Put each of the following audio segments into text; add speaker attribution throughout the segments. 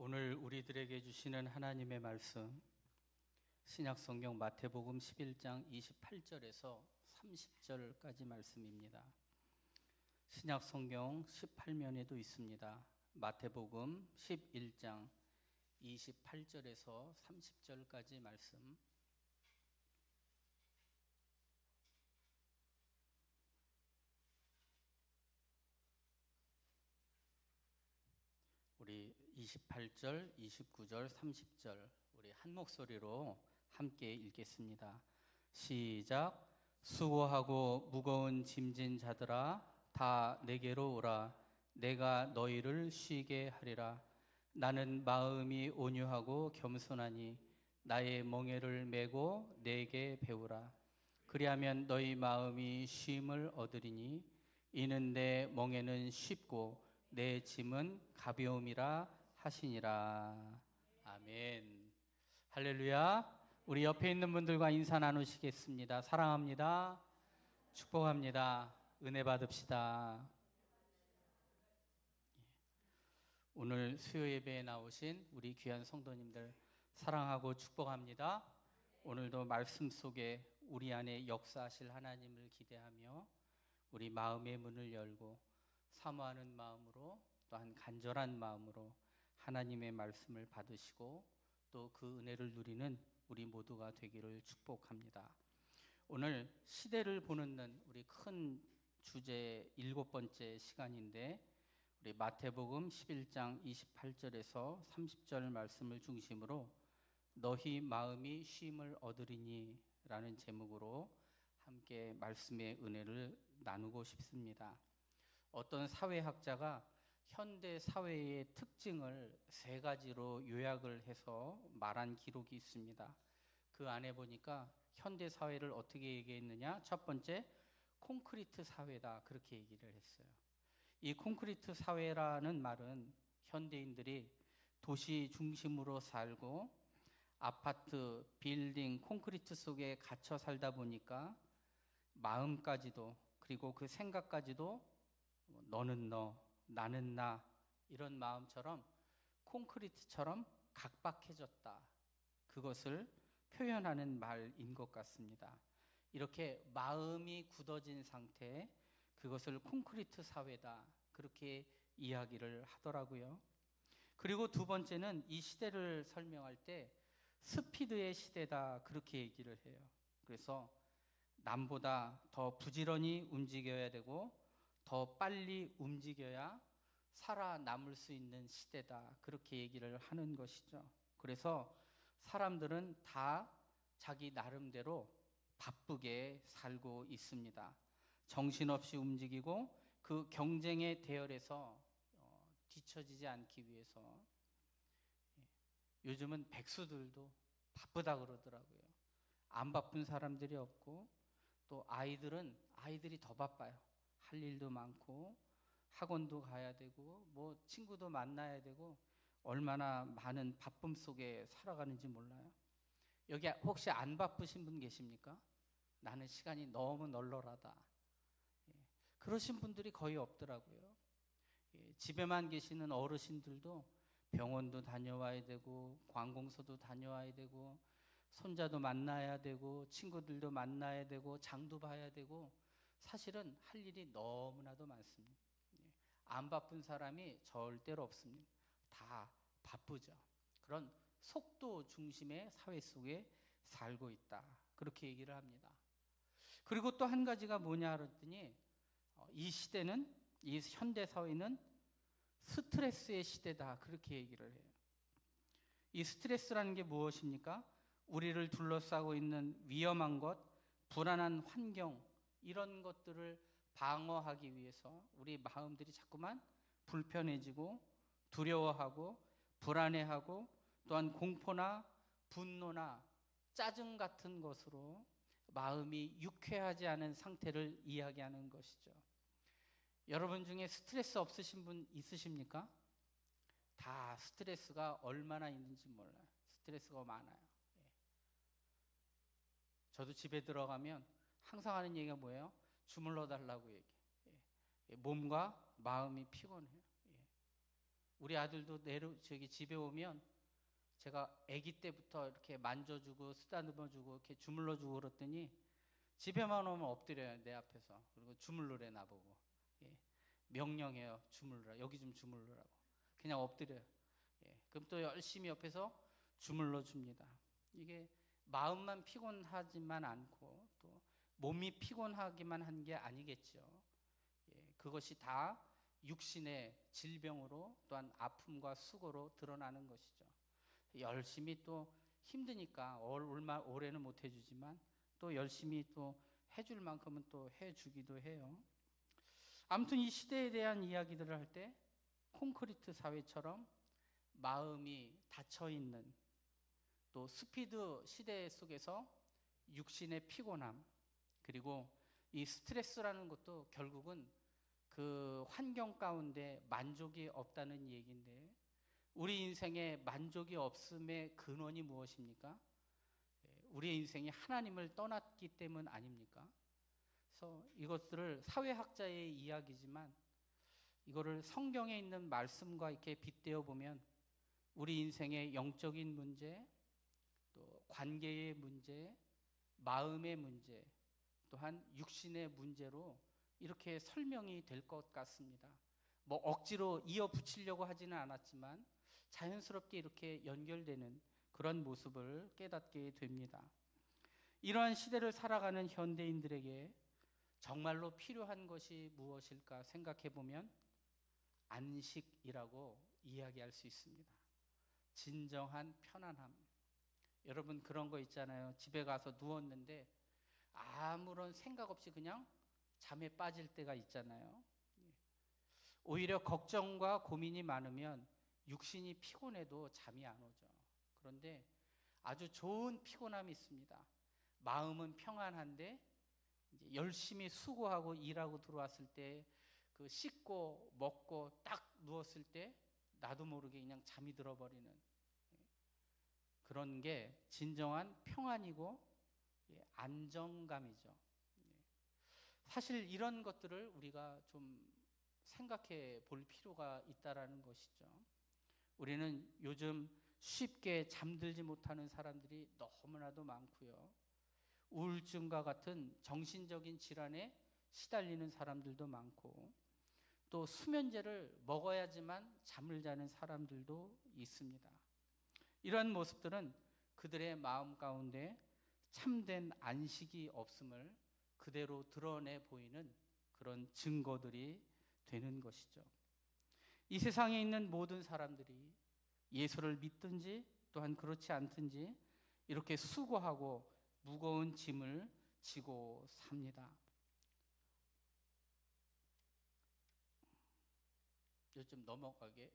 Speaker 1: 오늘 우리들에게 주시는 하나님의 말씀, 신약성경 마태복음 11장 28절에서 30절까지 말씀입니다. 신약성경 18면에도 있습니다. 마태복음 11장 28절에서 30절까지 말씀. 우리 28절, 29절, 30절 우리 한 목소리로 함께 읽겠습니다. 시작. 수고하고 무거운 짐진 자들아 다 내게로 오라. 내가 너희를 쉬게 하리라. 나는 마음이 온유하고 겸손하니 나의 멍에를 메고 내게 배우라. 그리하면 너희 마음이 쉼을 얻으리니 이는 내 멍에는 쉽고 내 짐은 가벼움이라 하시니라. 아멘. 할렐루야. 우리 옆에 있는 분들과 인사 나누시겠습니다. 사랑합니다. 축복합니다. 은혜 받읍시다. 오늘 수요 예배에 나오신 우리 귀한 성도님들 사랑하고 축복합니다. 오늘도 말씀 속에 우리 안에 역사하실 하나님을 기대하며 우리 마음의 문을 열고 사모하는 마음으로 또한 간절한 마음으로 하나님의 말씀을 받으시고 또 그 은혜를 누리는 우리 모두가 되기를 축복합니다. 오늘 시대를 보는 우리 큰 주제 7번째 시간인데 우리 마태복음 11장 28절에서 30절 말씀을 중심으로 너희 마음이 쉼을 얻으리니 라는 제목으로 함께 말씀의 은혜를 나누고 싶습니다. 어떤 사회학자가 현대 사회의 특징을 3가지로 요약을 해서 말한 기록이 있습니다. 그 안에 보니까 현대 사회를 어떻게 얘기했느냐? 첫 번째, 콘크리트 사회다. 그렇게 얘기를 했어요. 이 콘크리트 사회라는 말은 현대인들이 도시 중심으로 살고 아파트, 빌딩, 콘크리트 속에 갇혀 살다 보니까 마음까지도 그리고 그 생각까지도 너는 너, 나는 나 이런 마음처럼 콘크리트처럼 각박해졌다. 그것을 표현하는 말인 것 같습니다. 이렇게 마음이 굳어진 상태, 그것을 콘크리트 사회다. 그렇게 이야기를 하더라고요. 그리고 두 번째는 이 시대를 설명할 때 스피드의 시대다. 그렇게 얘기를 해요. 그래서 남보다 더 부지런히 움직여야 되고 더 빨리 움직여야 살아남을 수 있는 시대다. 그렇게 얘기를 하는 것이죠. 그래서 사람들은 다 자기 나름대로 바쁘게 살고 있습니다. 정신없이 움직이고 그 경쟁의 대열에서 뒤처지지 않기 위해서 요즘은 백수들도 바쁘다 그러더라고요. 안 바쁜 사람들이 없고 또 아이들이 더 바빠요. 할 일도 많고 학원도 가야 되고 뭐 친구도 만나야 되고 얼마나 많은 바쁨 속에 살아가는지 몰라요. 여기 혹시 안 바쁘신 분 계십니까? 나는 시간이 너무 널널하다. 그러신 분들이 거의 없더라고요. 집에만 계시는 어르신들도 병원도 다녀와야 되고 관공서도 다녀와야 되고 손자도 만나야 되고 친구들도 만나야 되고 장도 봐야 되고 사실은 할 일이 너무나도 많습니다. 안 바쁜 사람이 절대로 없습니다. 다 바쁘죠. 그런 속도 중심의 사회 속에 살고 있다. 그렇게 얘기를 합니다. 그리고 또 한 가지가 뭐냐 그랬더니 이 시대는, 이 현대 사회는 스트레스의 시대다. 그렇게 얘기를 해요. 이 스트레스라는 게 무엇입니까? 우리를 둘러싸고 있는 위험한 것, 불안한 환경 이런 것들을 방어하기 위해서 우리 마음들이 자꾸만 불편해지고 두려워하고 불안해하고 또한 공포나 분노나 짜증 같은 것으로 마음이 유쾌하지 않은 상태를 이야기하는 것이죠. 여러분 중에 스트레스 없으신 분 있으십니까? 다 스트레스가 얼마나 있는지 몰라요. 스트레스가 많아요. 저도 집에 들어가면 항상 하는 얘기가 뭐예요? 주물러 달라고 얘기해요. 몸과 마음이 피곤해요. 우리 아들도 집에 오면 제가 아기 때부터 이렇게 만져주고 쓰다듬어주고 이렇게 주물러주고 그랬더니 집에만 오면 엎드려요, 내 앞에서. 그리고 주물르래 나보고. 예. 명령해요, 주물르라. 여기 좀 주물르라고. 그냥 엎드려요. 예. 그럼 또 열심히 옆에서 주물러 줍니다. 이게 마음만 피곤하지만 않고 또 몸이 피곤하기만 한 게 아니겠죠. 예. 그것이 다 육신의 질병으로 또한 아픔과 수고로 드러나는 것이죠. 열심히 또 힘드니까 올해는 못 해주지만 또 열심히 또 해줄 만큼은 또 해주기도 해요. 아무튼 이 시대에 대한 이야기들을 할 때 콘크리트 사회처럼 마음이 닫혀있는 또 스피드 시대 속에서 육신의 피곤함, 그리고 이 스트레스라는 것도 결국은 그 환경 가운데 만족이 없다는 얘기인데, 우리 인생에 만족이 없음의 근원이 무엇입니까? 우리의 인생이 하나님을 떠났기 때문 아닙니까? 그래서 이것들을 사회학자의 이야기지만 이거를 성경에 있는 말씀과 이렇게 빗대어 보면 우리 인생의 영적인 문제, 또 관계의 문제, 마음의 문제, 또한 육신의 문제로 이렇게 설명이 될 것 같습니다. 뭐 억지로 이어 붙이려고 하지는 않았지만 자연스럽게 이렇게 연결되는 그런 모습을 깨닫게 됩니다. 이러한 시대를 살아가는 현대인들에게 정말로 필요한 것이 무엇일까 생각해 보면 안식이라고 이야기할 수 있습니다. 진정한 편안함. 여러분 그런 거 있잖아요. 집에 가서 누웠는데 아무런 생각 없이 그냥 잠에 빠질 때가 있잖아요. 오히려 걱정과 고민이 많으면 육신이 피곤해도 잠이 안 오죠. 그런데 아주 좋은 피곤함이 있습니다. 마음은 평안한데 이제 열심히 수고하고 일하고 들어왔을 때 그 씻고 먹고 딱 누웠을 때 나도 모르게 그냥 잠이 들어버리는 그런 게 진정한 평안이고 안정감이죠. 사실 이런 것들을 우리가 좀 생각해 볼 필요가 있다라는 것이죠. 우리는 요즘 쉽게 잠들지 못하는 사람들이 너무나도 많고요. 우울증과 같은 정신적인 질환에 시달리는 사람들도 많고, 또 수면제를 먹어야지만 잠을 자는 사람들도 있습니다. 이런 모습들은 그들의 마음 가운데 참된 안식이 없음을 그대로 드러내 보이는 그런 증거들이 되는 것이죠. 이 세상에 있는 모든 사람들이 예수를 믿든지 또한 그렇지 않든지 이렇게 수고하고 무거운 짐을 지고 삽니다. 좀 넘어가게.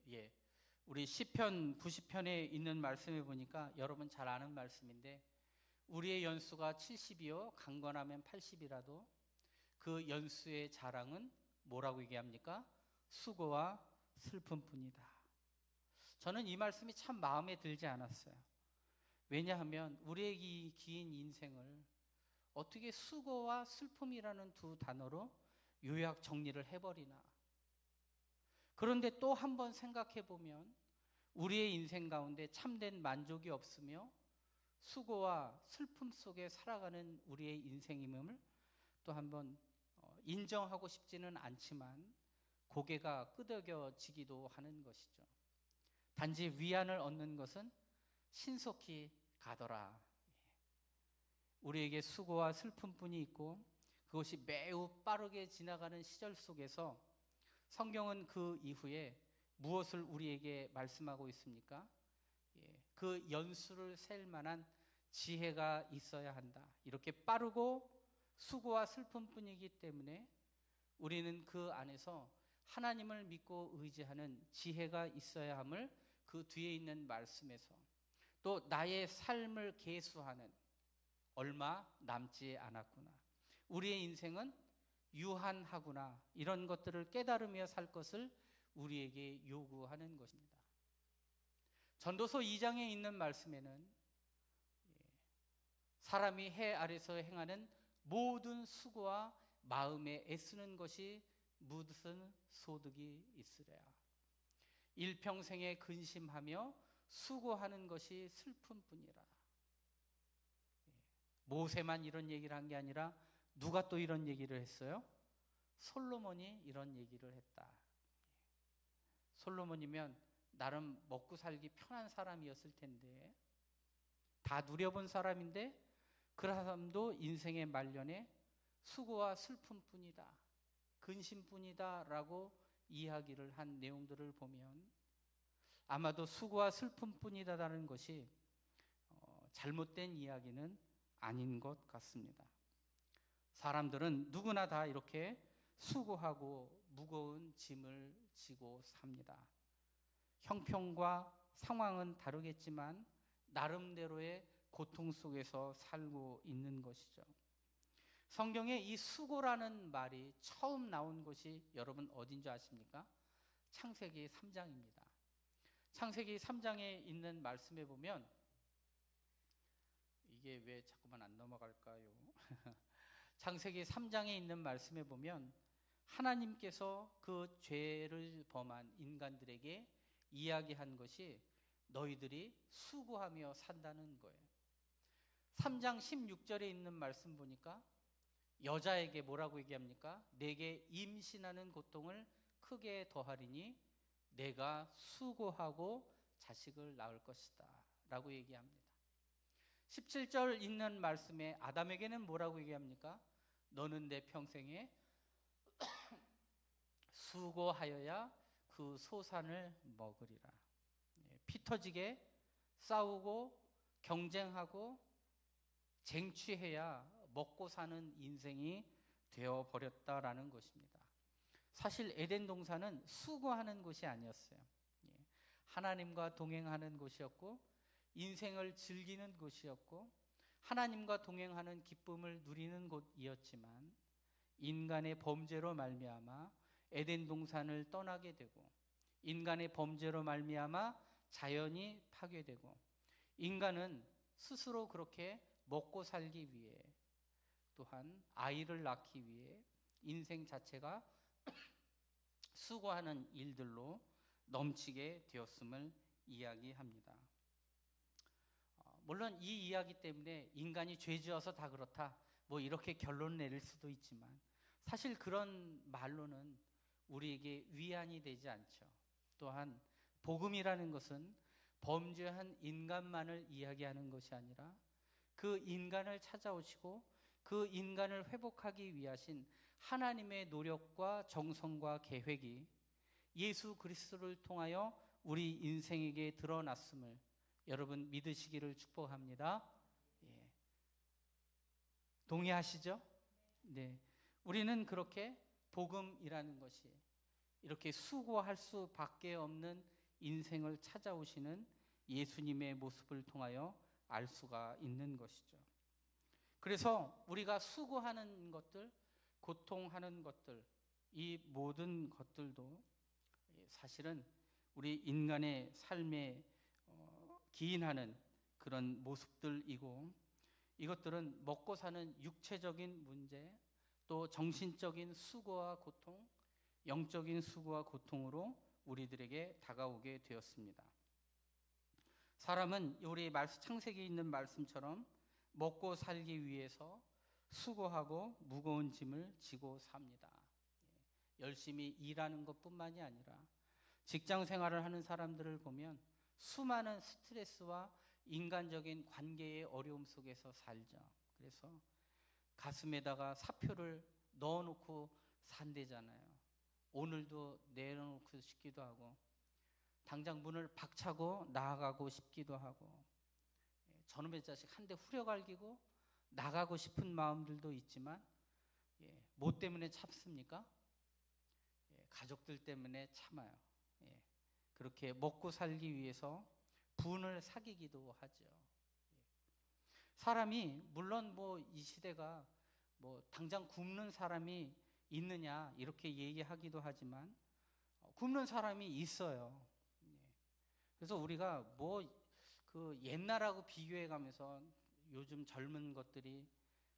Speaker 1: 우리 시편 90편에 있는 말씀에 보니까 여러분 잘 아는 말씀인데, 우리의 연수가 70이요 강건하면 80이라도 그 연수의 자랑은 뭐라고 얘기합니까? 수고와 슬픔뿐이다. 저는 이 말씀이 참 마음에 들지 않았어요. 왜냐하면 우리의 이 긴 인생을 어떻게 수고와 슬픔이라는 두 단어로 요약 정리를 해버리나. 그런데 또 한 번 생각해 보면 우리의 인생 가운데 참된 만족이 없으며 수고와 슬픔 속에 살아가는 우리의 인생임을 또 한번 인정하고 싶지는 않지만 고개가 끄덕여지기도 하는 것이죠. 단지 위안을 얻는 것은 신속히 가더라. 우리에게 수고와 슬픔뿐이 있고 그것이 매우 빠르게 지나가는 시절 속에서 성경은 그 이후에 무엇을 우리에게 말씀하고 있습니까? 그 연수를 셀 만한 지혜가 있어야 한다. 이렇게 빠르고 수고와 슬픔뿐이기 때문에 우리는 그 안에서 하나님을 믿고 의지하는 지혜가 있어야 함을 그 뒤에 있는 말씀에서, 또 나의 삶을 계수하는 얼마 남지 않았구나, 우리의 인생은 유한하구나, 이런 것들을 깨달으며 살 것을 우리에게 요구하는 것입니다. 전도서 2장에 있는 말씀에는 사람이 해 아래서 행하는 모든 수고와 마음에 애쓰는 것이 무슨 소득이 있으랴. 일평생에 근심하며 수고하는 것이 슬픔뿐이라. 모세만 이런 얘기를 한 게 아니라 누가 또 이런 얘기를 했어요? 솔로몬이 이런 얘기를 했다. 솔로몬이면 나름 먹고 살기 편한 사람이었을 텐데, 다 누려본 사람인데 그 사람도 인생의 말년에 수고와 슬픔뿐이다, 근심뿐이다 라고 이야기를 한 내용들을 보면 아마도 수고와 슬픔뿐이다라는 것이 잘못된 이야기는 아닌 것 같습니다. 사람들은 누구나 다 이렇게 수고하고 무거운 짐을 지고 삽니다. 형편과 상황은 다르겠지만 나름대로의 고통 속에서 살고 있는 것이죠. 성경에 이 수고라는 말이 처음 나온 곳이 여러분 어딘 줄 아십니까? 창세기 3장입니다. 창세기 3장에 있는 말씀에 보면, 이게 왜 자꾸만 안 넘어갈까요? 창세기 3장에 있는 말씀에 보면 하나님께서 그 죄를 범한 인간들에게 이야기한 것이 너희들이 수고하며 산다는 거예요. 3장 16절에 있는 말씀 보니까 여자에게 뭐라고 얘기합니까? 내게 임신하는 고통을 크게 더하리니 내가 수고하고 자식을 낳을 것이다 라고 얘기합니다. 17절 있는 말씀에 아담에게는 뭐라고 얘기합니까? 너는 내 평생에 수고하여야 그 소산을 먹으리라. 피 터지게 싸우고 경쟁하고 쟁취해야 먹고 사는 인생이 되어버렸다라는 것입니다. 사실 에덴 동산은 수고하는 곳이 아니었어요. 하나님과 동행하는 곳이었고 인생을 즐기는 곳이었고 하나님과 동행하는 기쁨을 누리는 곳이었지만 인간의 범죄로 말미암아 에덴 동산을 떠나게 되고 인간의 범죄로 말미암아 자연이 파괴되고 인간은 스스로 그렇게 먹고 살기 위해 또한 아이를 낳기 위해 인생 자체가 수고하는 일들로 넘치게 되었음을 이야기합니다. 물론 이 이야기 때문에 인간이 죄지어서 다 그렇다 뭐 이렇게 결론 내릴 수도 있지만 사실 그런 말로는 우리에게 위안이 되지 않죠. 또한 복음이라는 것은 범죄한 인간만을 이야기하는 것이 아니라 그 인간을 찾아오시고 그 인간을 회복하기 위하신 하나님의 노력과 정성과 계획이 예수 그리스도를 통하여 우리 인생에게 드러났음을 여러분 믿으시기를 축복합니다. 예. 동의하시죠? 네. 우리는 그렇게 복음이라는 것이 이렇게 수고할 수밖에 없는 인생을 찾아오시는 예수님의 모습을 통하여 알 수가 있는 것이죠. 그래서 우리가 수고하는 것들, 고통하는 것들, 이 모든 것들도 사실은 우리 인간의 삶에 기인하는 그런 모습들이고 이것들은 먹고 사는 육체적인 문제, 또 정신적인 수고와 고통, 영적인 수고와 고통으로 우리들에게 다가오게 되었습니다. 사람은 우리 창세기에 있는 말씀처럼 먹고 살기 위해서 수고하고 무거운 짐을 지고 삽니다. 열심히 일하는 것뿐만이 아니라 직장 생활을 하는 사람들을 보면 수많은 스트레스와 인간적인 관계의 어려움 속에서 살죠. 그래서 가슴에다가 사표를 넣어놓고 산대잖아요. 오늘도 내려놓고 싶기도 하고 당장 문을 박차고 나아가고 싶기도 하고 저놈의 자식 한 대 후려갈기고 나가고 싶은 마음들도 있지만 뭐 때문에 참습니까? 가족들 때문에 참아요. 그렇게 먹고 살기 위해서 분을 사귀기도 하죠. 사람이 물론 뭐 이 시대가 뭐 당장 굶는 사람이 있느냐 이렇게 얘기하기도 하지만 굶는 사람이 있어요. 그래서 우리가 뭐 그 옛날하고 비교해 가면서 요즘 젊은 것들이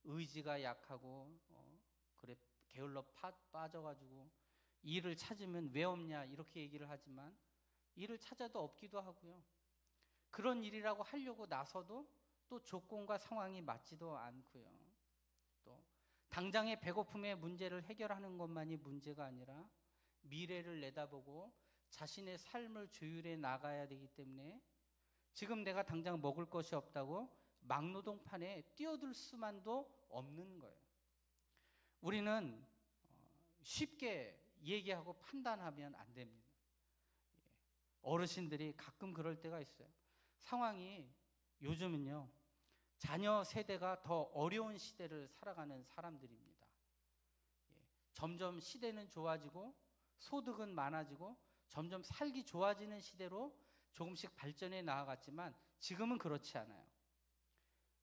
Speaker 1: 의지가 약하고 그래 게을러 빠져가지고 일을 찾으면 왜 없냐 이렇게 얘기를 하지만 일을 찾아도 없기도 하고요. 그런 일이라고 하려고 나서도 또 조건과 상황이 맞지도 않고요. 또 당장의 배고픔의 문제를 해결하는 것만이 문제가 아니라 미래를 내다보고 자신의 삶을 조율해 나가야 되기 때문에 지금 내가 당장 먹을 것이 없다고 막노동판에 뛰어들 수만도 없는 거예요. 우리는 쉽게 얘기하고 판단하면 안 됩니다. 어르신들이 가끔 그럴 때가 있어요. 상황이 요즘은요, 자녀 세대가 더 어려운 시대를 살아가는 사람들입니다. 점점 시대는 좋아지고 소득은 많아지고 점점 살기 좋아지는 시대로 조금씩 발전해 나아갔지만 지금은 그렇지 않아요.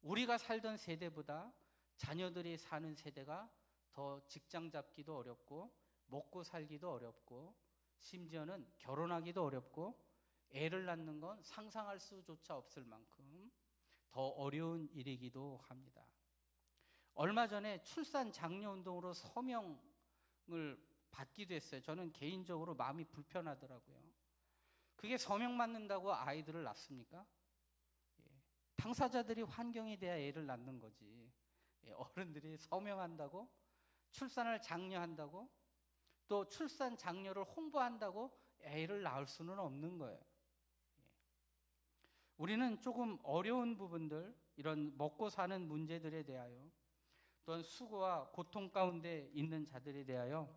Speaker 1: 우리가 살던 세대보다 자녀들이 사는 세대가 더 직장 잡기도 어렵고 먹고 살기도 어렵고 심지어는 결혼하기도 어렵고 애를 낳는 건 상상할 수조차 없을 만큼 더 어려운 일이기도 합니다. 얼마 전에 출산 장려 운동으로 서명을 받기도 했어요. 저는 개인적으로 마음이 불편하더라고요. 그게 서명 받는다고 아이들을 낳습니까? 당사자들이 환경이 돼야 애를 낳는 거지. 어른들이 서명한다고 출산을 장려한다고 또 출산 장려를 홍보한다고 애를 낳을 수는 없는 거예요. 우리는 조금 어려운 부분들, 이런 먹고 사는 문제들에 대하여 또한 수고와 고통 가운데 있는 자들에 대하여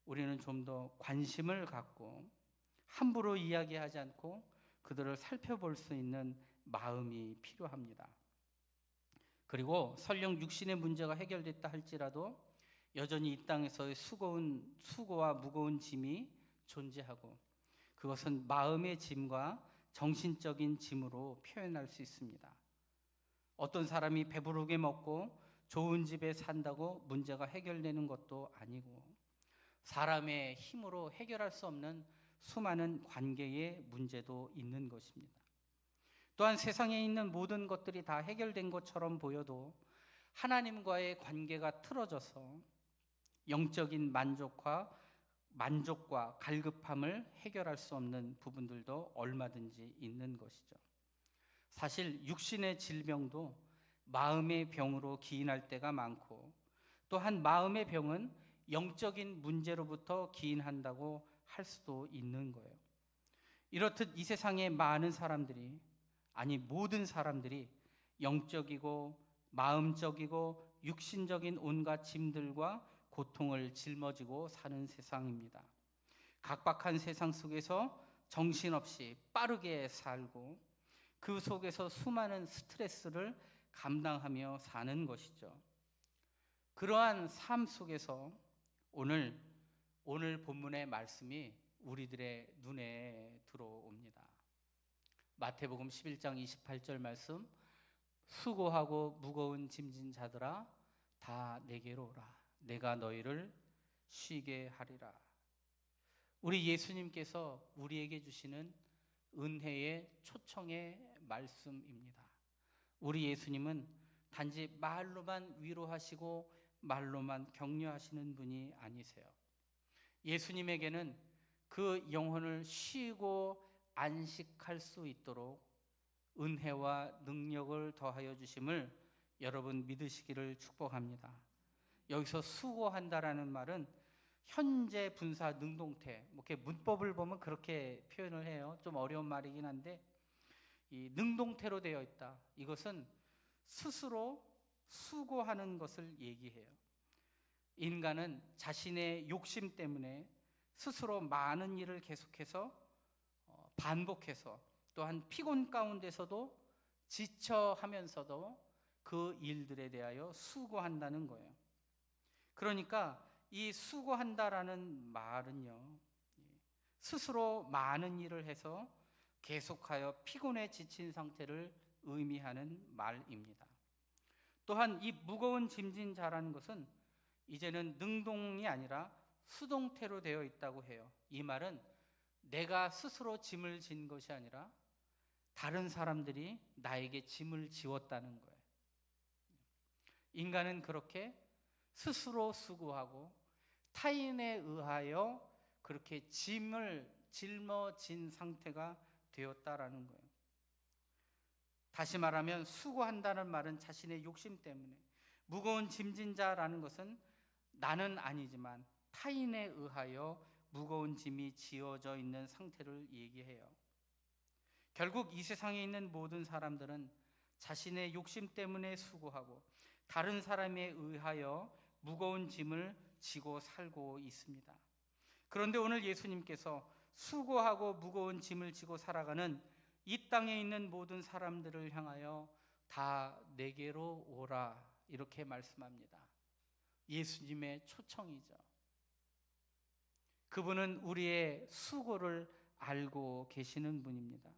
Speaker 1: 우리는 좀 더 관심을 갖고 함부로 이야기하지 않고 그들을 살펴볼 수 있는 마음이 필요합니다. 그리고 설령 육신의 문제가 해결됐다 할지라도 여전히 이 땅에서의 수고와 무거운 짐이 존재하고 그것은 마음의 짐과 정신적인 짐으로 표현할 수 있습니다. 어떤 사람이 배부르게 먹고 좋은 집에 산다고 문제가 해결되는 것도 아니고 사람의 힘으로 해결할 수 없는 수많은 관계의 문제도 있는 것입니다. 또한 세상에 있는 모든 것들이 다 해결된 것처럼 보여도 하나님과의 관계가 틀어져서 영적인 만족과 갈급함을 해결할 수 없는 부분들도 얼마든지 있는 것이죠. 사실 육신의 질병도 마음의 병으로 기인할 때가 많고 또한 마음의 병은 영적인 문제로부터 기인한다고 할 수도 있는 거예요. 이렇듯 이 세상의 많은 사람들이, 아니 모든 사람들이 영적이고 마음적이고 육신적인 온갖 짐들과 고통을 짊어지고 사는 세상입니다. 각박한 세상 속에서 정신없이 빠르게 살고 그 속에서 수많은 스트레스를 감당하며 사는 것이죠. 그러한 삶 속에서 오늘 본문의 말씀이 우리들의 눈에 들어옵니다. 마태복음 11장 28절 말씀, 수고하고 무거운 짐진 자들아 다 내게로 오라. 내가 너희를 쉬게 하리라. 우리 예수님께서 우리에게 주시는 은혜의 초청의 말씀입니다. 우리 예수님은 단지 말로만 위로하시고 말로만 격려하시는 분이 아니세요. 예수님에게는 그 영혼을 쉬고 안식할 수 있도록 은혜와 능력을 더하여 주심을 여러분 믿으시기를 축복합니다. 여기서 수고한다라는 말은 현재 분사 능동태, 이렇게 문법을 보면 그렇게 표현을 해요. 좀 어려운 말이긴 한데 이 능동태로 되어 있다. 이것은 스스로 수고하는 것을 얘기해요. 인간은 자신의 욕심 때문에 스스로 많은 일을 계속해서 반복해서 또한 피곤 가운데서도 지쳐하면서도 그 일들에 대하여 수고한다는 거예요. 그러니까 이 수고한다라는 말은요, 스스로 많은 일을 해서 계속하여 피곤에 지친 상태를 의미하는 말입니다. 또한 이 무거운 짐진 자라는 것은 이제는 능동이 아니라 수동태로 되어 있다고 해요. 이 말은 내가 스스로 짐을 진 것이 아니라 다른 사람들이 나에게 짐을 지웠다는 거예요. 인간은 그렇게 스스로 수고하고 타인에 의하여 그렇게 짐을 짊어진 상태가 되었다라는 거예요. 다시 말하면 수고한다는 말은 자신의 욕심 때문에, 무거운 짐진 자라는 것은 나는 아니지만 타인에 의하여 무거운 짐이 지어져 있는 상태를 얘기해요. 결국 이 세상에 있는 모든 사람들은 자신의 욕심 때문에 수고하고 다른 사람에 의하여 무거운 짐을 지고 살고 있습니다. 그런데 오늘 예수님께서 수고하고 무거운 짐을 지고 살아가는 이 땅에 있는 모든 사람들을 향하여 다 내게로 오라, 이렇게 말씀합니다. 예수님의 초청이죠. 그분은 우리의 수고를 알고 계시는 분입니다.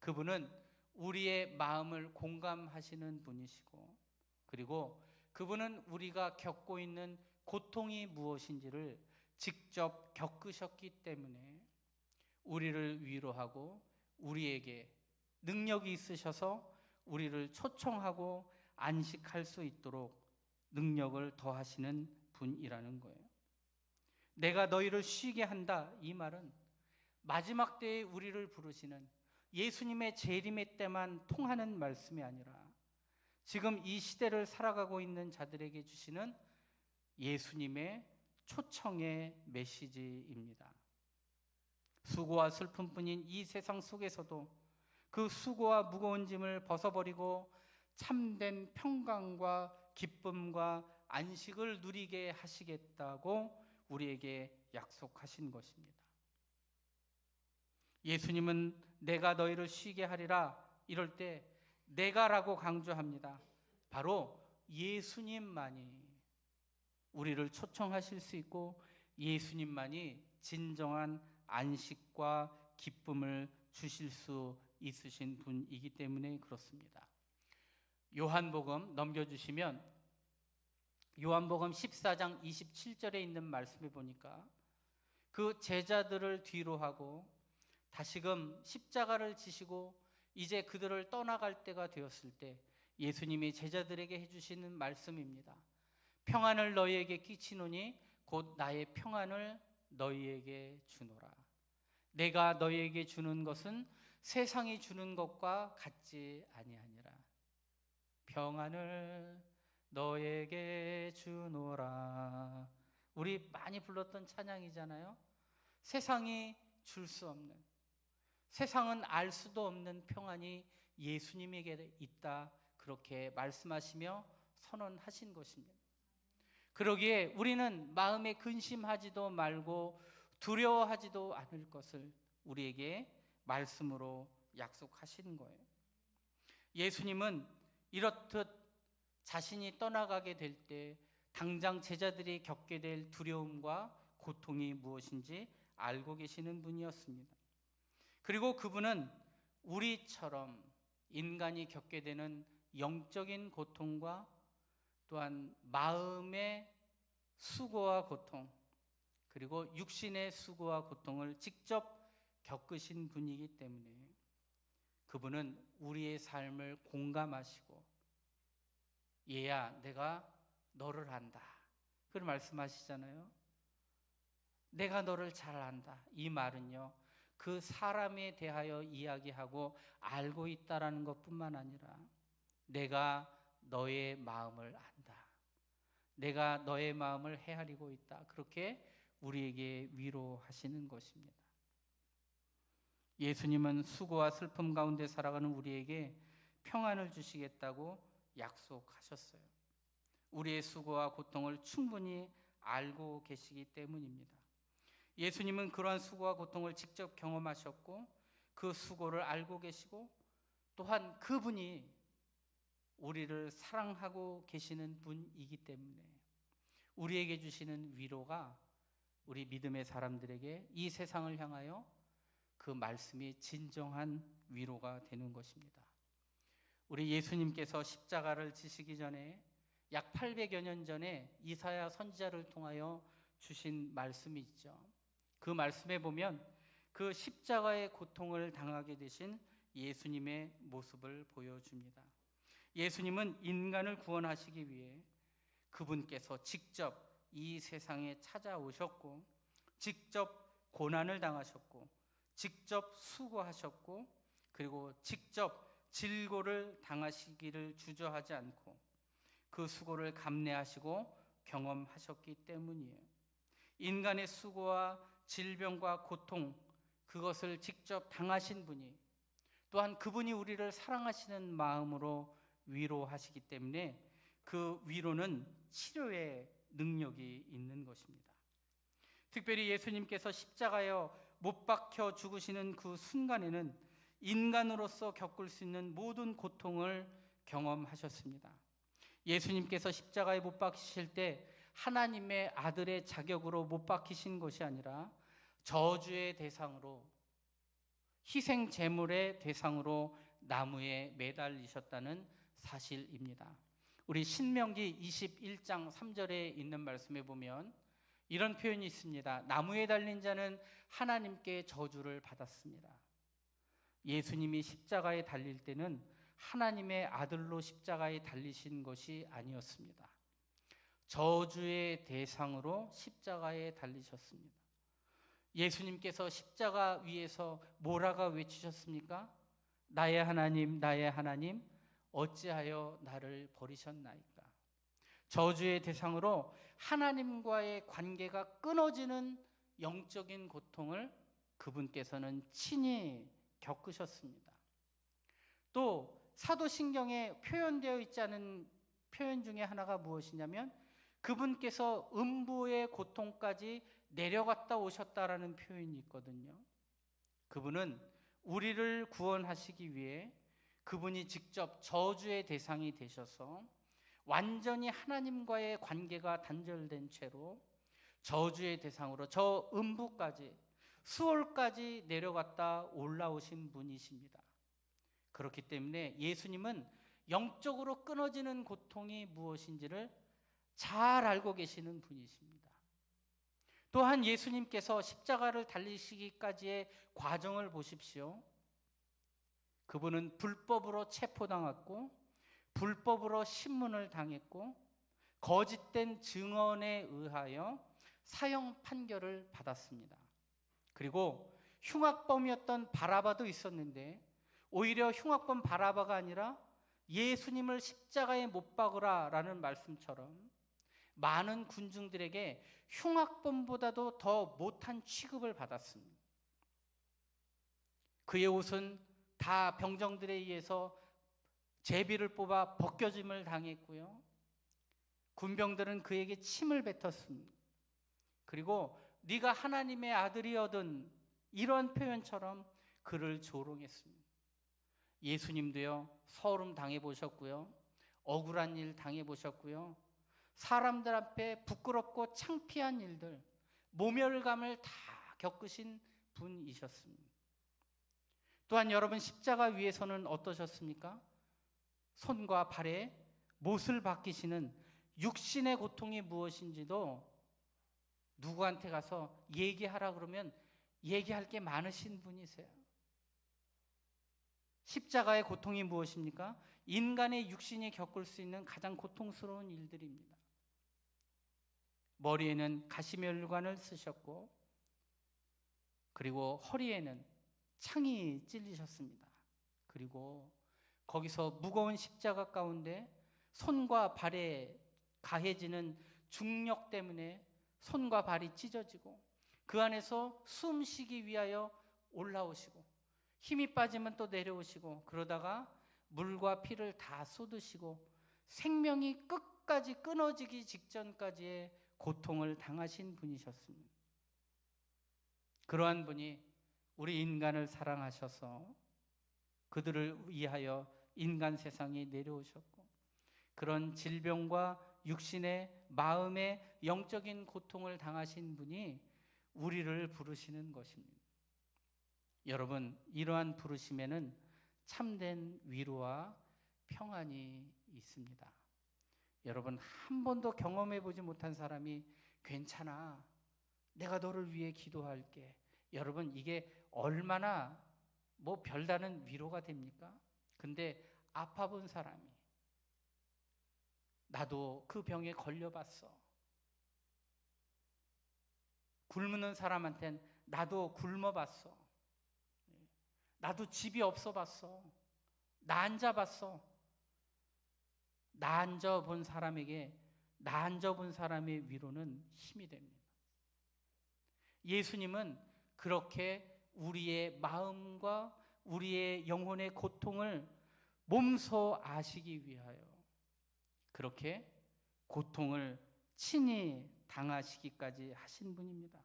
Speaker 1: 그분은 우리의 마음을 공감하시는 분이시고, 그리고 그분은 우리가 겪고 있는 고통이 무엇인지를 직접 겪으셨기 때문에 우리를 위로하고 우리에게 능력이 있으셔서 우리를 초청하고 안식할 수 있도록 능력을 더하시는 분이라는 거예요. 내가 너희를 쉬게 한다, 이 말은 마지막 때에 우리를 부르시는 예수님의 재림의 때만 통하는 말씀이 아니라 지금 이 시대를 살아가고 있는 자들에게 주시는 예수님의 초청의 메시지입니다. 수고와 슬픔뿐인 이 세상 속에서도 그 수고와 무거운 짐을 벗어버리고 참된 평강과 기쁨과 안식을 누리게 하시겠다고 우리에게 약속하신 것입니다. 예수님은 내가 너희를 쉬게 하리라, 이럴 때 내가라고 강조합니다. 바로 예수님만이 우리를 초청하실 수 있고 예수님만이 진정한 안식과 기쁨을 주실 수 있으신 분이기 때문에 그렇습니다. 요한복음 넘겨주시면 요한복음 14장 27절에 있는 말씀에 보니까 그 제자들을 뒤로 하고 다시금 십자가를 지시고 이제 그들을 떠나갈 때가 되었을 때 예수님이 제자들에게 해주시는 말씀입니다. 평안을 너희에게 끼치노니 곧 나의 평안을 너희에게 주노라. 내가 너희에게 주는 것은 세상이 주는 것과 같지 아니하니라. 평안을 너에게 주노라. 우리 많이 불렀던 찬양이잖아요. 세상이 줄 수 없는, 세상은 알 수도 없는 평안이 예수님에게 있다, 그렇게 말씀하시며 선언하신 것입니다. 그러기에 우리는 마음에 근심하지도 말고 두려워하지도 않을 것을 우리에게 말씀으로 약속하신 거예요. 예수님은 이렇듯 자신이 떠나가게 될 때 당장 제자들이 겪게 될 두려움과 고통이 무엇인지 알고 계시는 분이었습니다. 그리고 그분은 우리처럼 인간이 겪게 되는 영적인 고통과 또한 마음의 수고와 고통, 그리고 육신의 수고와 고통을 직접 겪으신 분이기 때문에 그분은 우리의 삶을 공감하시고 얘야 내가 너를 안다, 그런 말씀하시잖아요. 내가 너를 잘 안다, 이 말은요 그 사람에 대하여 이야기하고 알고 있다라는 것뿐만 아니라 내가 너의 마음을 안다, 내가 너의 마음을 헤아리고 있다, 그렇게 우리에게 위로하시는 것입니다. 예수님은 수고와 슬픔 가운데 살아가는 우리에게 평안을 주시겠다고 약속하셨어요. 우리의 수고와 고통을 충분히 알고 계시기 때문입니다. 예수님은 그러한 수고와 고통을 직접 경험하셨고 그 수고를 알고 계시고 또한 그분이 우리를 사랑하고 계시는 분이기 때문에 우리에게 주시는 위로가 우리 믿음의 사람들에게 이 세상을 향하여 그 말씀이 진정한 위로가 되는 것입니다. 우리 예수님께서 십자가를 지시기 전에 약 800여 년 전에 이사야 선지자를 통하여 주신 말씀이 있죠. 그 말씀에 보면 그 십자가의 고통을 당하게 되신 예수님의 모습을 보여줍니다. 예수님은 인간을 구원하시기 위해 그분께서 직접 이 세상에 찾아오셨고 직접 고난을 당하셨고 직접 수고하셨고 그리고 직접 질고를 당하시기를 주저하지 않고 그 수고를 감내하시고 경험하셨기 때문이에요. 인간의 수고와 질병과 고통, 그것을 직접 당하신 분이, 또한 그분이 우리를 사랑하시는 마음으로 위로하시기 때문에 그 위로는 치료의 능력이 있는 것입니다. 특별히 예수님께서 십자가에 못 박혀 죽으시는 그 순간에는 인간으로서 겪을 수 있는 모든 고통을 경험하셨습니다. 예수님께서 십자가에 못 박히실 때 하나님의 아들의 자격으로 못 박히신 것이 아니라 저주의 대상으로, 희생 제물의 대상으로 나무에 매달리셨다는 사실입니다. 우리 신명기 21장 3절에 있는 말씀에 보면 이런 표현이 있습니다. 나무에 달린 자는 하나님께 저주를 받았습니다. 예수님이 십자가에 달릴 때는 하나님의 아들로 십자가에 달리신 것이 아니었습니다. 저주의 대상으로 십자가에 달리셨습니다. 예수님께서 십자가 위에서 뭐라고 외치셨습니까? 나의 하나님, 나의 하나님, 어찌하여 나를 버리셨나이까? 저주의 대상으로 하나님과의 관계가 끊어지는 영적인 고통을 그분께서는 친히 겪으셨습니다. 또 사도신경에 표현되어 있지 않은 표현 중에 하나가 무엇이냐면 그분께서 음부의 고통까지 내려갔다 오셨다라는 표현이 있거든요. 그분은 우리를 구원하시기 위해 그분이 직접 저주의 대상이 되셔서 완전히 하나님과의 관계가 단절된 채로 저주의 대상으로 저 음부까지, 수월까지 내려갔다 올라오신 분이십니다. 그렇기 때문에 예수님은 영적으로 끊어지는 고통이 무엇인지를 잘 알고 계시는 분이십니다. 또한 예수님께서 십자가를 달리시기까지의 과정을 보십시오. 그분은 불법으로 체포당했고 불법으로 신문을 당했고 거짓된 증언에 의하여 사형 판결을 받았습니다. 그리고 흉악범이었던 바라바도 있었는데 오히려 흉악범 바라바가 아니라 예수님을 십자가에 못 박으라 라는 말씀처럼 많은 군중들에게 흉악범보다도 더 못한 취급을 받았습니다. 그의 옷은 다 병정들에 의해서 제비를 뽑아 벗겨짐을 당했고요. 군병들은 그에게 침을 뱉었습니다. 그리고 네가 하나님의 아들이거든 이런 표현처럼 그를 조롱했습니다. 예수님도요, 서름 당해보셨고요, 억울한 일 당해보셨고요, 사람들 앞에 부끄럽고 창피한 일들, 모멸감을 다 겪으신 분이셨습니다. 또한 여러분 십자가 위에서는 어떠셨습니까? 손과 발에 못을 박히시는 육신의 고통이 무엇인지도 누구한테 가서 얘기하라 그러면 얘기할 게 많으신 분이세요. 십자가의 고통이 무엇입니까? 인간의 육신이 겪을 수 있는 가장 고통스러운 일들입니다. 머리에는 가시면류관을 쓰셨고 그리고 허리에는 창이 찔리셨습니다. 그리고 거기서 무거운 십자가 가운데 손과 발에 가해지는 중력 때문에 손과 발이 찢어지고 그 안에서 숨 쉬기 위하여 올라오시고 힘이 빠지면 또 내려오시고 그러다가 물과 피를 다 쏟으시고 생명이 끝까지 끊어지기 직전까지의 고통을 당하신 분이셨습니다. 그러한 분이 우리 인간을 사랑하셔서 그들을 위하여 인간 세상에 내려오셨고 그런 질병과 육신의 마음의 영적인 고통을 당하신 분이 우리를 부르시는 것입니다. 여러분, 이러한 부르심에는 참된 위로와 평안이 있습니다. 여러분, 한 번도 경험해 보지 못한 사람이 괜찮아, 내가 너를 위해 기도할게. 여러분, 이게 얼마나 별다른 위로가 됩니까? 근데 아파본 사람이 나도 그 병에 걸려봤어. 굶는 사람한텐 나도 굶어봤어. 나도 집이 없어봤어. 나 앉아봤어. 나 앉아본 사람에게, 나 앉아본 사람의 위로는 힘이 됩니다. 예수님은 그렇게 우리의 마음과 우리의 영혼의 고통을 몸소 아시기 위하여 그렇게 고통을 친히 당하시기까지 하신 분입니다.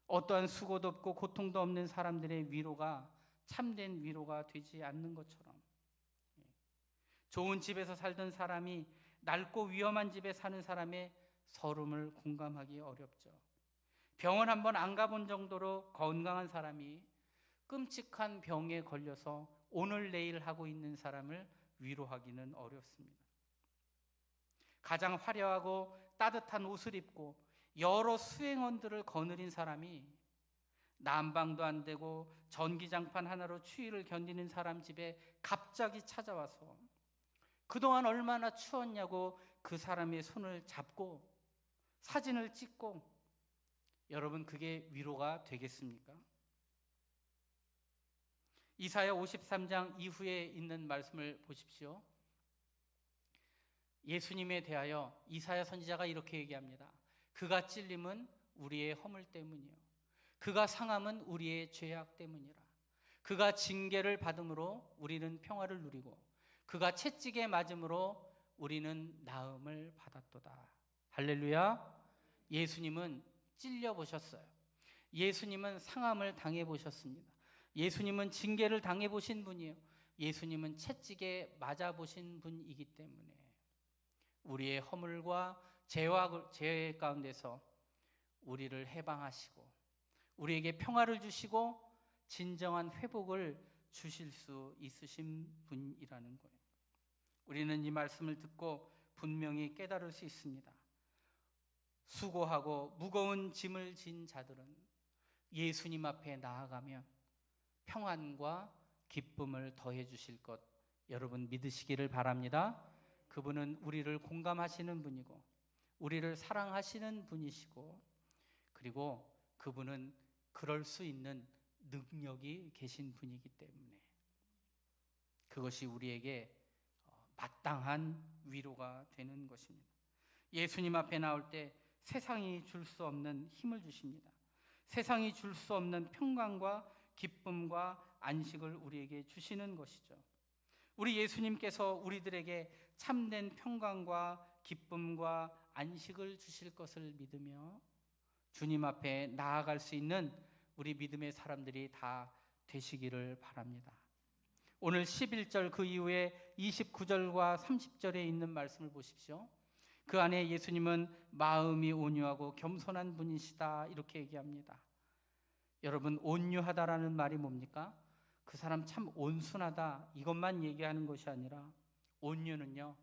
Speaker 1: 어떠한 수고도 없고 고통도 없는 사람들의 위로가 참된 위로가 되지 않는 것처럼, 좋은 집에서 살던 사람이 낡고 위험한 집에 사는 사람의 서름을 공감하기 어렵죠. 병원 한번 안 가본 정도로 건강한 사람이 끔찍한 병에 걸려서 오늘 내일 하고 있는 사람을 위로하기는 어렵습니다. 가장 화려하고 따뜻한 옷을 입고 여러 수행원들을 거느린 사람이 난방도 안 되고 전기장판 하나로 추위를 견디는 사람 집에 갑자기 찾아와서 그동안 얼마나 추웠냐고 그 사람의 손을 잡고 사진을 찍고, 여러분 그게 위로가 되겠습니까? 이사야 53장 이후에 있는 말씀을 보십시오. 예수님에 대하여 이사야 선지자가 이렇게 얘기합니다. 그가 찔림은 우리의 허물 때문이요, 그가 상함은 우리의 죄악 때문이라. 그가 징계를 받음으로 우리는 평화를 누리고 그가 채찍에 맞음으로 우리는 나음을 받았도다. 할렐루야. 예수님은 찔려 보셨어요. 예수님은 상함을 당해 보셨습니다. 예수님은 징계를 당해 보신 분이에요. 예수님은 채찍에 맞아 보신 분이기 때문에 우리의 허물과 죄 가운데서 우리를 해방하시고 우리에게 평화를 주시고 진정한 회복을 주실 수 있으신 분이라는 거예요. 우리는 이 말씀을 듣고 분명히 깨달을 수 있습니다. 수고하고 무거운 짐을 진 자들은 예수님 앞에 나아가면 평안과 기쁨을 더해 주실 것, 여러분 믿으시기를 바랍니다. 그분은 우리를 공감하시는 분이고 우리를 사랑하시는 분이시고, 그리고 그분은 그럴 수 있는 능력이 계신 분이기 때문에 그것이 우리에게 마땅한 위로가 되는 것입니다. 예수님 앞에 나올 때 세상이 줄 수 없는 힘을 주십니다. 세상이 줄 수 없는 평강과 기쁨과 안식을 우리에게 주시는 것이죠. 우리 예수님께서 우리들에게 참된 평강과 기쁨과 안식을 주실 것을 믿으며 주님 앞에 나아갈 수 있는 우리 믿음의 사람들이 다 되시기를 바랍니다. 오늘 11절 그 이후에 29절과 30절에 있는 말씀을 보십시오. 그 안에 예수님은 마음이 온유하고 겸손한 분이시다 이렇게 얘기합니다. 여러분, 온유하다라는 말이 뭡니까? 그 사람 참 온순하다 이것만 얘기하는 것이 아니라, 온유는요,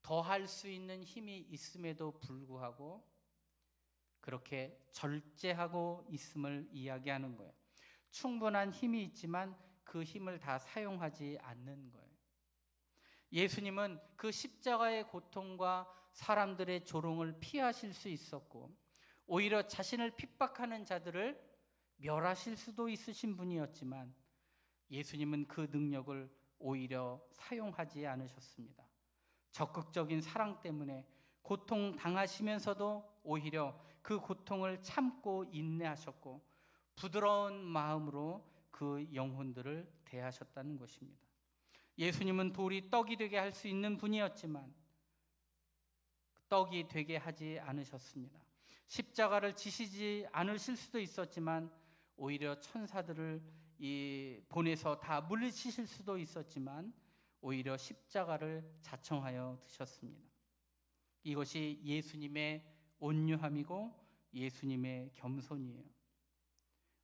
Speaker 1: 더할 수 있는 힘이 있음에도 불구하고 그렇게 절제하고 있음을 이야기하는 거예요. 충분한 힘이 있지만 그 힘을 다 사용하지 않는 거예요. 예수님은 그 십자가의 고통과 사람들의 조롱을 피하실 수 있었고 오히려 자신을 핍박하는 자들을 멸하실 수도 있으신 분이었지만 예수님은 그 능력을 오히려 사용하지 않으셨습니다. 적극적인 사랑 때문에 고통 당하시면서도 오히려 그 고통을 참고 인내하셨고 부드러운 마음으로 그 영혼들을 대하셨다는 것입니다. 예수님은 돌이 떡이 되게 할 수 있는 분이었지만 떡이 되게 하지 않으셨습니다. 십자가를 지시지 않으실 수도 있었지만 오히려 천사들을 보내서 다 물리치실 수도 있었지만 오히려 십자가를 자청하여 드셨습니다. 이것이 예수님의 온유함이고 예수님의 겸손이에요.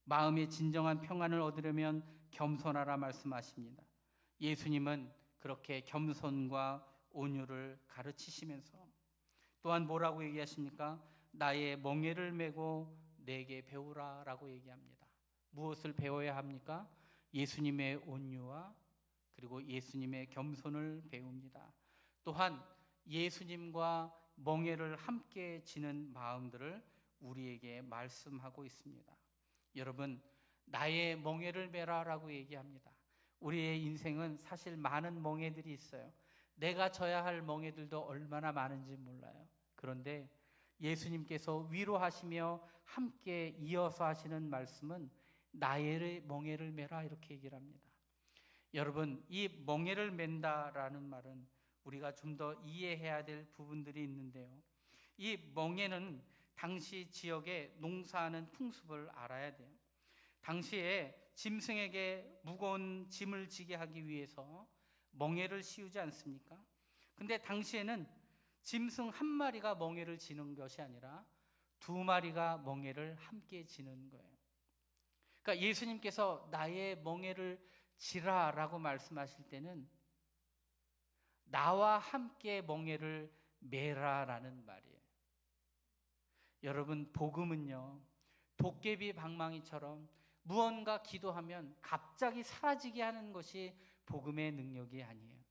Speaker 1: 마음의 진정한 평안을 얻으려면 겸손하라 말씀하십니다. 예수님은 그렇게 겸손과 온유를 가르치시면서 또한 뭐라고 얘기하십니까? 나의 멍에를 메고 내게 배우라 라고 얘기합니다. 무엇을 배워야 합니까? 예수님의 온유와 그리고 예수님의 겸손을 배웁니다. 또한 예수님과 멍에를 함께 지는 마음들을 우리에게 말씀하고 있습니다. 여러분, 나의 멍에를 메라라고 얘기합니다. 우리의 인생은 사실 많은 멍에들이 있어요. 내가 져야 할 멍에들도 얼마나 많은지 몰라요. 그런데 예수님께서 위로하시며 함께 이어서 하시는 말씀은 나의 멍에를 메라 이렇게 얘기를 합니다. 여러분, 이 멍에를 맨다라는 말은 우리가 좀 더 이해해야 될 부분들이 있는데요. 이 멍에는 당시 지역에 농사하는 풍습을 알아야 돼요. 당시에 짐승에게 무거운 짐을 지게 하기 위해서 멍에를 씌우지 않습니까? 근데 당시에는 짐승 한 마리가 멍에를 지는 것이 아니라 두 마리가 멍에를 함께 지는 거예요. 그러니까 예수님께서 나의 멍에를 지라라고 말씀하실 때는 나와 함께 멍에를 메라라는 말이에요. 여러분, 복음은요, 도깨비 방망이처럼 무언가 기도하면 갑자기 사라지게 하는 것이 복음의 능력이 아니에요.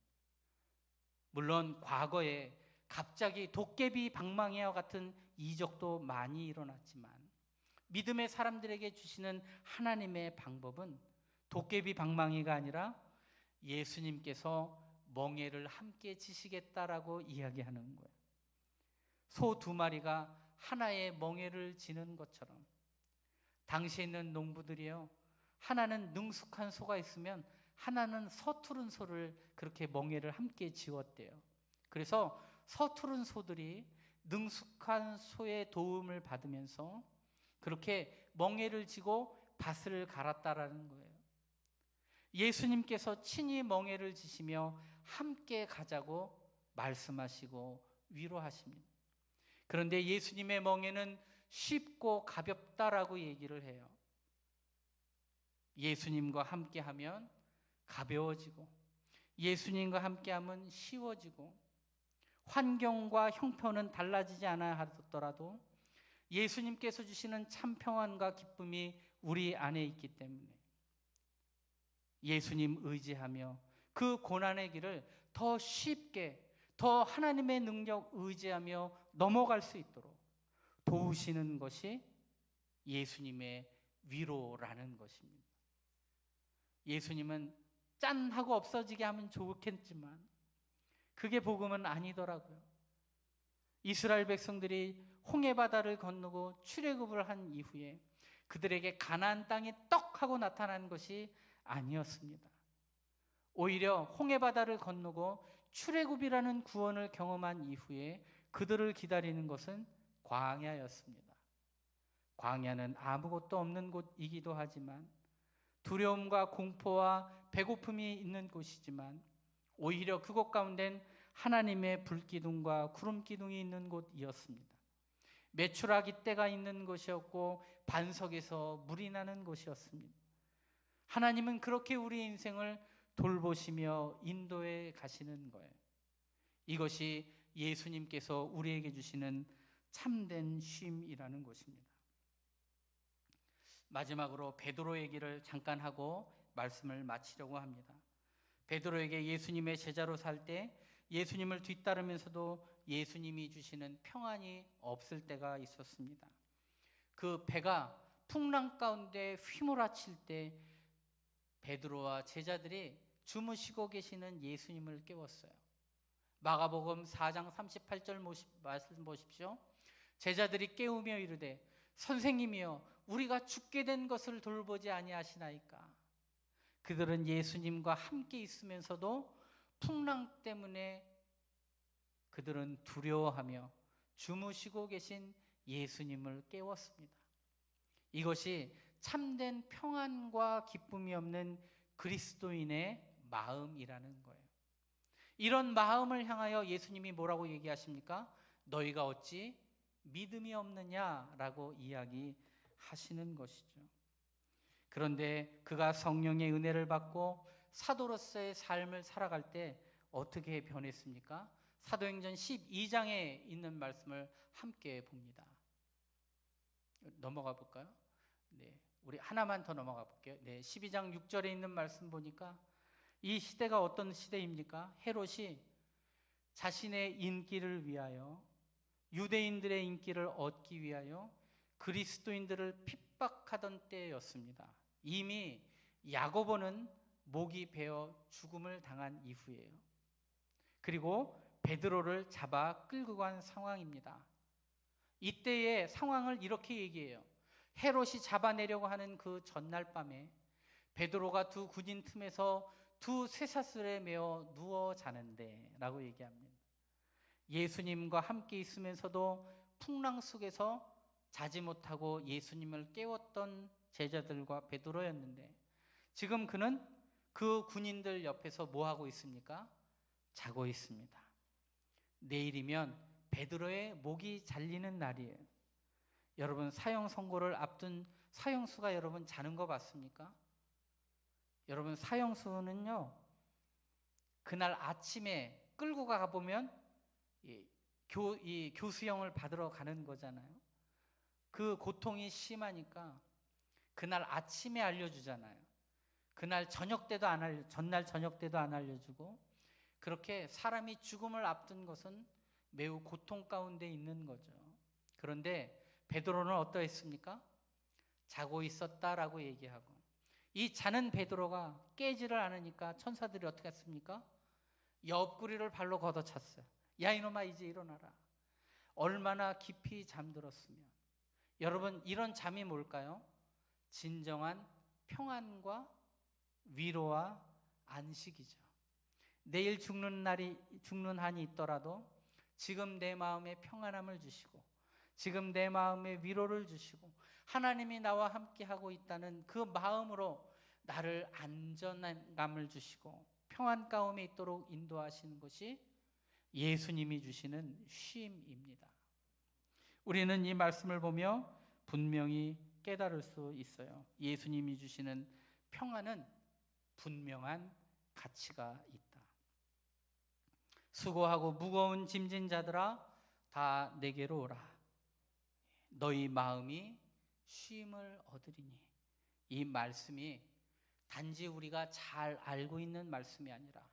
Speaker 1: 물론 과거에 갑자기 도깨비 방망이와 같은 이적도 많이 일어났지만 믿음의 사람들에게 주시는 하나님의 방법은 도깨비 방망이가 아니라 예수님께서 멍에를 함께 지시겠다라고 이야기하는 거예요. 소 두 마리가 하나의 멍에를 지는 것처럼 당시에 있는 농부들이요, 하나는 능숙한 소가 있으면 하나는 서투른 소를 그렇게 멍에를 함께 지웠대요. 그래서 서투른 소들이 능숙한 소의 도움을 받으면서 그렇게 멍에를 지고 밭을 갈았다라는 거예요. 예수님께서 친히 멍에를 지시며 함께 가자고 말씀하시고 위로하십니다. 그런데 예수님의 멍에는 쉽고 가볍다라고 얘기를 해요. 예수님과 함께하면 가벼워지고 예수님과 함께하면 쉬워지고 환경과 형편은 달라지지 않아 하더라도 예수님께서 주시는 참 평안과 기쁨이 우리 안에 있기 때문에 예수님 의지하며 그 고난의 길을 더 쉽게, 더 하나님의 능력 의지하며 넘어갈 수 있도록 도우시는 것이 예수님의 위로라는 것입니다. 예수님은 짠 하고 없어지게 하면 좋겠지만 그게 복음은 아니더라고요. 이스라엘 백성들이 홍해바다를 건너고 출애굽을 한 이후에 그들에게 가나안 땅이 떡 하고 나타난 것이 아니었습니다. 오히려 홍해바다를 건너고 출애굽이라는 구원을 경험한 이후에 그들을 기다리는 것은 광야였습니다. 광야는 아무것도 없는 곳이기도 하지만 두려움과 공포와 배고픔이 있는 곳이지만 오히려 그곳 가운데는 하나님의 불기둥과 구름기둥이 있는 곳이었습니다. 메추라기 떼가 있는 곳이었고 반석에서 물이 나는 곳이었습니다. 하나님은 그렇게 우리 인생을 돌보시며 인도해 가시는 거예요. 이것이 예수님께서 우리에게 주시는 참된 쉼이라는 것입니다. 마지막으로 베드로 얘기를 잠깐 하고 말씀을 마치려고 합니다. 베드로에게 예수님의 제자로 살 때 예수님을 뒤따르면서도 예수님이 주시는 평안이 없을 때가 있었습니다. 그 배가 풍랑 가운데 휘몰아칠 때 베드로와 제자들이 주무시고 계시는 예수님을 깨웠어요. 마가복음 4장 38절 말씀 보십시오. 제자들이 깨우며 이르되 선생님이여 우리가 죽게 된 것을 돌보지 아니하시나이까. 그들은 예수님과 함께 있으면서도 풍랑 때문에 그들은 두려워하며 주무시고 계신 예수님을 깨웠습니다. 이것이 참된 평안과 기쁨이 없는 그리스도인의 마음이라는 거예요. 이런 마음을 향하여 예수님이 뭐라고 얘기하십니까? 너희가 어찌 믿음이 없느냐라고 이야기하시는 것이죠. 그런데 그가 성령의 은혜를 받고 사도로서의 삶을 살아갈 때 어떻게 변했습니까? 사도행전 12장에 있는 말씀을 함께 봅니다. 넘어가 볼까요? 네, 우리 하나만 더 넘어가 볼게요. 네, 12장 6절에 있는 말씀 보니까 이 시대가 어떤 시대입니까? 헤롯이 자신의 인기를 위하여 유대인들의 인기를 얻기 위하여 그리스도인들을 핍박하고 핍박하던 때였습니다. 이미 야고보는 목이 베어 죽음을 당한 이후예요. 그리고 베드로를 잡아 끌고 간 상황입니다. 이때의 상황을 이렇게 얘기해요. 헤롯이 잡아내려고 하는 그 전날 밤에 베드로가 두 군인 틈에서 두 쇠사슬에 매어 누워 자는데 라고 얘기합니다. 예수님과 함께 있으면서도 풍랑 속에서 자지 못하고 예수님을 깨웠던 제자들과 베드로였는데, 지금 그는 그 군인들 옆에서 뭐 하고 있습니까? 자고 있습니다. 내일이면 베드로의 목이 잘리는 날이에요. 여러분, 사형 선고를 앞둔 사형수가 여러분 자는 거 봤습니까? 여러분, 사형수는요, 그날 아침에 끌고 가보면 이 교수형을 받으러 가는 거잖아요. 그 고통이 심하니까 그날 아침에 알려주잖아요. 그날 저녁 때도 안 전날 저녁 때도 안 알려주고, 그렇게 사람이 죽음을 앞둔 것은 매우 고통 가운데 있는 거죠. 그런데 베드로는 어떠했습니까? 자고 있었다라고 얘기하고, 이 자는 베드로가 깨지를 않으니까 천사들이 어떻게 했습니까? 옆구리를 발로 걷어찼어요. 야, 이놈아, 이제 일어나라. 얼마나 깊이 잠들었으면. 여러분, 이런 잠이 뭘까요? 진정한 평안과 위로와 안식이죠. 내일 죽는 한이 있더라도 지금 내 마음에 평안함을 주시고, 지금 내 마음에 위로를 주시고, 하나님이 나와 함께 하고 있다는 그 마음으로 나를 안전감을 주시고 평안 가운데 있도록 인도하시는 것이 예수님이 주시는 쉼입니다. 우리는 이 말씀을 보며 분명히 깨달을 수 있어요. 예수님이 주시는 평안은 분명한 가치가 있다. 수고하고 무거운 짐진 자들아, 다 내게로 오라. 너희 마음이 쉼을 얻으리니. 이 말씀이 단지 우리가 잘 알고 있는 말씀이 아니라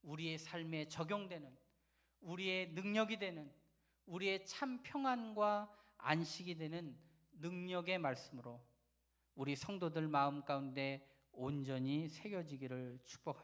Speaker 1: 우리의 삶에 적용되는, 우리의 능력이 되는, 우리의 참 평안과 안식이 되는 능력의 말씀으로 우리 성도들 마음 가운데 온전히 새겨지기를 축복합니다.